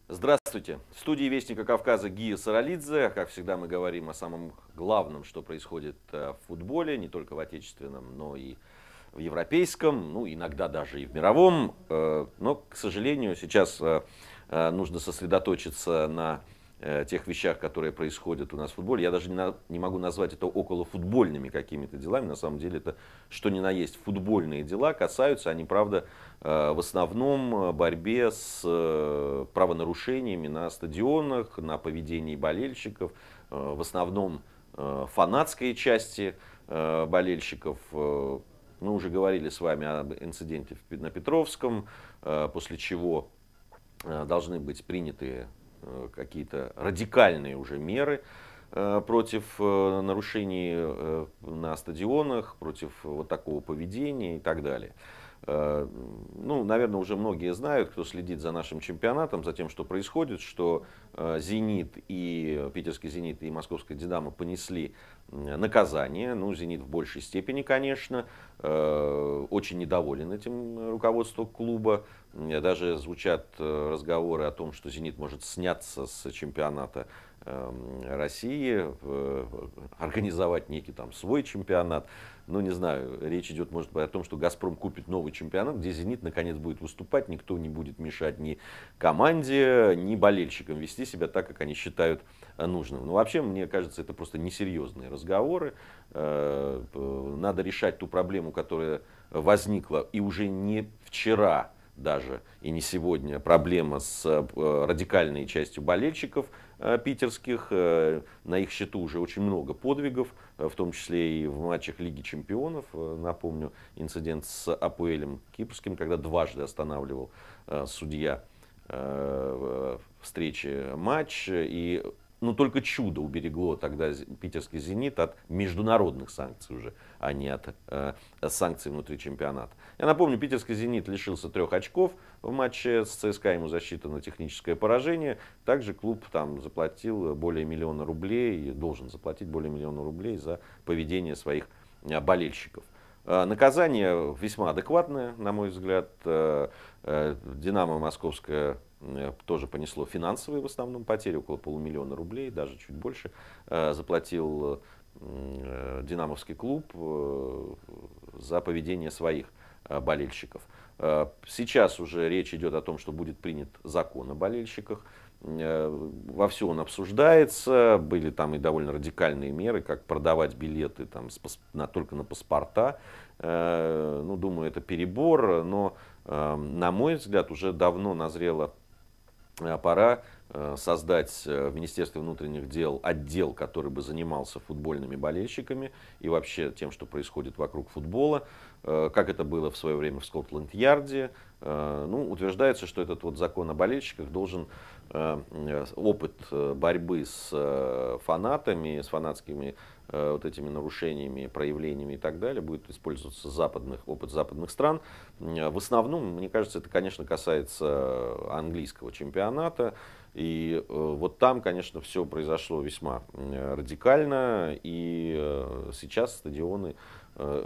Здравствуйте. В студии Вестника Кавказа Гия Саралидзе. Как всегда, мы говорим о самом главном, что происходит в футболе, не только в отечественном, но и в европейском, ну, иногда даже и в мировом. Но, к сожалению, сейчас нужно сосредоточиться на тех вещах, которые происходят у нас в футболе. Я даже не могу назвать это околофутбольными какими-то делами. На самом деле это что ни на есть футбольные дела. Касаются они, правда, в основном борьбе с правонарушениями на стадионах, на поведении болельщиков, в основном фанатской части болельщиков. Мы уже говорили с вами об инциденте на Петровском, после чего должны быть приняты какие-то радикальные уже меры против нарушений на стадионах, против вот такого поведения и так далее. Ну, наверное, уже многие знают, кто следит за нашим чемпионатом, за тем, что происходит, что «Зенит» и питерский «Зенит» и московская «Динамо» понесли наказание. Ну, «Зенит» в большей степени, конечно, очень недоволен этим руководство клуба. Даже звучат разговоры о том, что «Зенит» может сняться с чемпионата России, организовать некий там свой чемпионат. Ну, не знаю, речь идет, может быть, о том, что «Газпром» купит новый чемпионат, где «Зенит» наконец будет выступать, никто не будет мешать ни команде, ни болельщикам вести себя так, как они считают нужным. Но вообще, мне кажется, это просто несерьезные разговоры. Надо решать ту проблему, которая возникла и уже не вчера даже, и не сегодня, проблема с радикальной частью болельщиков питерских. На их счету уже очень много подвигов, в том числе и в матчах Лиги Чемпионов. Напомню, инцидент с АПЛем Кипрским, когда дважды останавливал судья встречи матч. И ну, только чудо уберегло тогда питерский «Зенит» от международных санкций уже, а не от санкций внутри чемпионата. Я напомню, питерский «Зенит» лишился 3 очков в матче с ЦСКА, ему засчитано техническое поражение. Также клуб там заплатил более миллиона рублей, должен заплатить более миллиона рублей за поведение своих болельщиков. Наказание весьма адекватное, на мой взгляд. «Динамо» московская тоже понесло финансовые в основном потери, около полумиллиона рублей, даже чуть больше заплатил динамовский клуб за поведение своих болельщиков. Сейчас уже речь идет о том, что будет принят закон о болельщиках. Вовсю он обсуждается, были там и довольно радикальные меры, как продавать билеты там, только на паспорта. Ну, думаю, это перебор, но, на мой взгляд, уже давно назрела пора создать в Министерстве внутренних дел отдел, который бы занимался футбольными болельщиками и вообще тем, что происходит вокруг футбола, как это было в свое время в Скотланд-Ярде. Ну, утверждается, что этот вот закон о болельщиках должен опыт борьбы с фанатами, с фанатскими вот этими нарушениями, проявлениями и так далее, будет использоваться опыт западных стран. В основном, мне кажется, это, конечно, касается английского чемпионата. И вот там, конечно, все произошло весьма радикально. И сейчас стадионы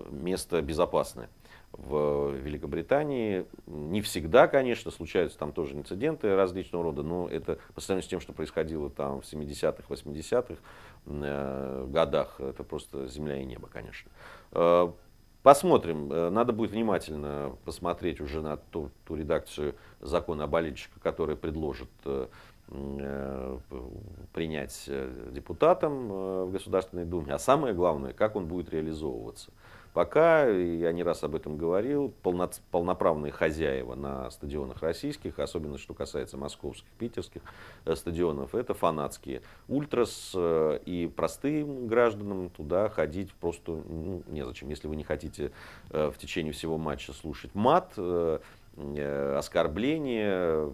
место безопасное. В Великобритании не всегда, конечно, случаются там тоже инциденты различного рода, но это по сравнению с тем, что происходило там в 70-х, 80-х годах, это просто земля и небо, конечно. Посмотрим, надо будет внимательно посмотреть уже на ту редакцию закона о болельщиках, которая предложит принять депутатам в Государственной Думе, а самое главное, как он будет реализовываться. Пока, я не раз об этом говорил, полноправные хозяева на стадионах российских, особенно что касается московских, питерских стадионов, это фанатские ультрас, и простым гражданам туда ходить просто незачем. Если вы не хотите в течение всего матча слушать мат, оскорбления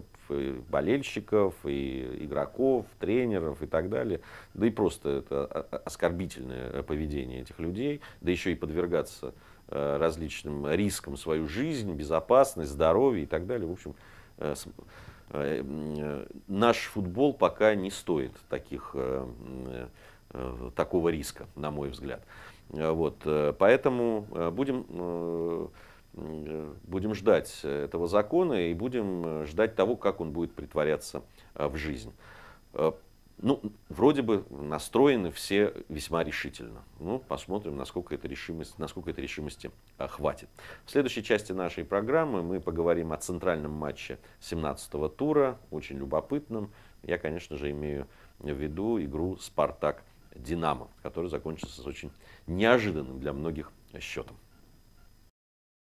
болельщиков, и игроков, тренеров и так далее. Да и просто это оскорбительное поведение этих людей, да еще и подвергаться различным рискам свою жизнь, безопасность, здоровье и так далее. В общем, наш футбол пока не стоит такого риска, на мой взгляд. Вот, поэтому будем Будем ждать этого закона и будем ждать того, как он будет притворяться в жизнь. Ну, вроде бы настроены все весьма решительно. Ну, посмотрим, насколько этой решимости хватит. В следующей части нашей программы мы поговорим о центральном матче 17-го тура, очень любопытном. Я, конечно же, имею в виду игру «Спартак-Динамо», которая закончится с очень неожиданным для многих счетом.